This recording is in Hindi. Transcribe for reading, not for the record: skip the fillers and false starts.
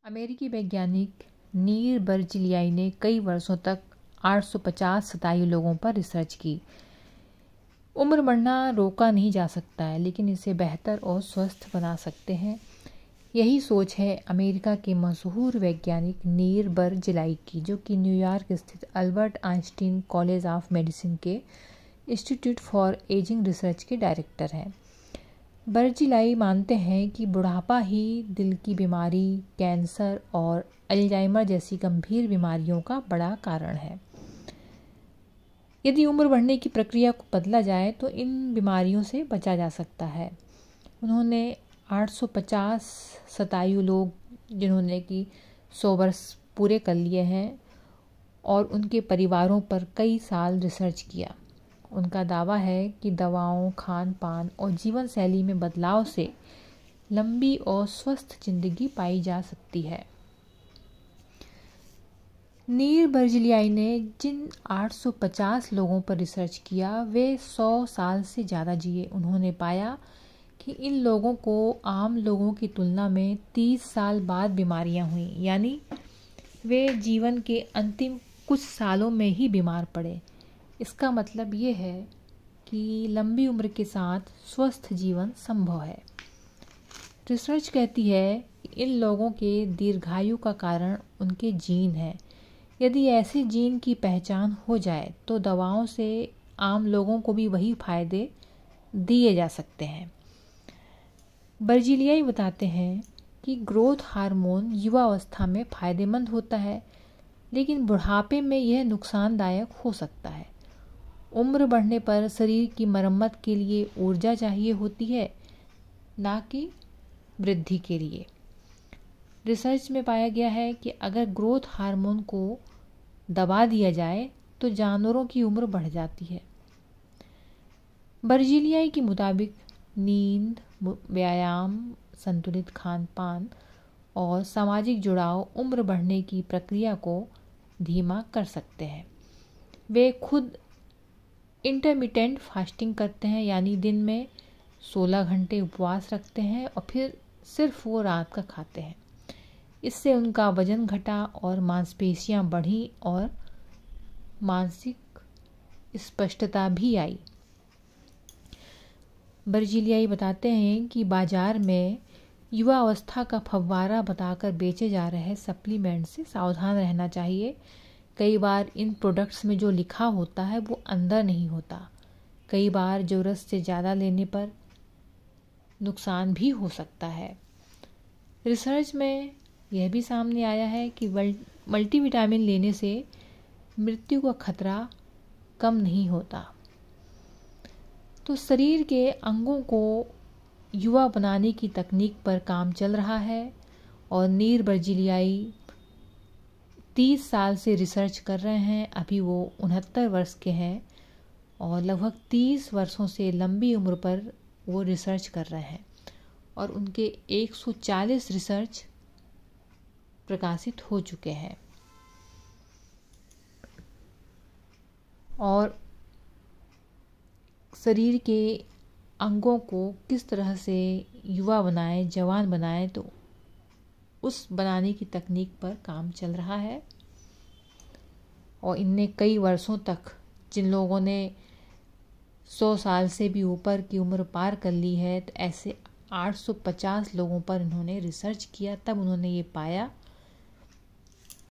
अमेरिकी वैज्ञानिक नील बर्जिलियाई ने कई वर्षों तक 850 शतायु लोगों पर रिसर्च की। उम्र बढ़ना रोका नहीं जा सकता है, लेकिन इसे बेहतर और स्वस्थ बना सकते हैं। यही सोच है अमेरिका के मशहूर वैज्ञानिक नील बर्जिलाई की, जो कि न्यूयॉर्क स्थित Albert Einstein college of medicine के इंस्टीट्यूट फॉर एजिंग रिसर्च के डायरेक्टर हैं। बर्जिलाई मानते हैं कि बुढ़ापा ही दिल की बीमारी, कैंसर और अल्जाइमर जैसी गंभीर बीमारियों का बड़ा कारण है। यदि उम्र बढ़ने की प्रक्रिया को बदला जाए तो इन बीमारियों से बचा जा सकता है। उन्होंने 850 शतायु लोग, जिन्होंने कि 100 वर्ष पूरे कर लिए हैं, और उनके परिवारों पर कई साल रिसर्च किया। उनका दावा है कि दवाओं, खान पान और जीवन शैली में बदलाव से लंबी और स्वस्थ जिंदगी पाई जा सकती है। नील बर्जिलियाई ने जिन 850 लोगों पर रिसर्च किया, वे 100 साल से ज़्यादा जिए। उन्होंने पाया कि इन लोगों को आम लोगों की तुलना में 30 साल बाद बीमारियां हुईं, यानी वे जीवन के अंतिम कुछ सालों में ही बीमार पड़े। इसका मतलब ये है कि लंबी उम्र के साथ स्वस्थ जीवन संभव है। रिसर्च कहती है कि इन लोगों के दीर्घायु का कारण उनके जीन है। यदि ऐसे जीन की पहचान हो जाए तो दवाओं से आम लोगों को भी वही फायदे दिए जा सकते हैं। बर्जिलियाई बताते हैं कि ग्रोथ हार्मोन युवावस्था में फायदेमंद होता है, लेकिन बुढ़ापे में यह नुकसानदायक हो सकता है। उम्र बढ़ने पर शरीर की मरम्मत के लिए ऊर्जा चाहिए होती है, ना कि वृद्धि के लिए। रिसर्च में पाया गया है कि अगर ग्रोथ हार्मोन को दबा दिया जाए तो जानवरों की उम्र बढ़ जाती है। बर्जिलियाई के मुताबिक नींद, व्यायाम, संतुलित खान पान और सामाजिक जुड़ाव उम्र बढ़ने की प्रक्रिया को धीमा कर सकते हैं। वे खुद इंटरमिटेंट फास्टिंग करते हैं, यानी दिन में 16 घंटे उपवास रखते हैं और फिर सिर्फ वो रात का खाते हैं। इससे उनका वजन घटा और मांसपेशियां बढ़ी और मानसिक स्पष्टता भी आई। बर्जिलियाई बताते हैं कि बाजार में युवा अवस्था का फव्वारा बताकर बेचे जा रहे सप्लीमेंट से सावधान रहना चाहिए। कई बार इन प्रोडक्ट्स में जो लिखा होता है वो अंदर नहीं होता। कई बार ज़रूरत से ज़्यादा लेने पर नुकसान भी हो सकता है। रिसर्च में यह भी सामने आया है कि मल्टीविटामिन लेने से मृत्यु का खतरा कम नहीं होता। तो शरीर के अंगों को युवा बनाने की तकनीक पर काम चल रहा है और नील बर्जिलियाई 30 साल से रिसर्च कर रहे हैं। अभी वो 69 वर्ष के हैं और लगभग 30 वर्षों से लंबी उम्र पर वो रिसर्च कर रहे हैं और उनके 140 रिसर्च प्रकाशित हो चुके हैं। और शरीर के अंगों को किस तरह से युवा बनाए, जवान बनाए, तो उस बनाने की तकनीक पर काम चल रहा है। और इनने कई वर्षों तक, जिन लोगों ने 100 साल से भी ऊपर की उम्र पार कर ली है, तो ऐसे 850 लोगों पर इन्होंने रिसर्च किया। तब उन्होंने ये पाया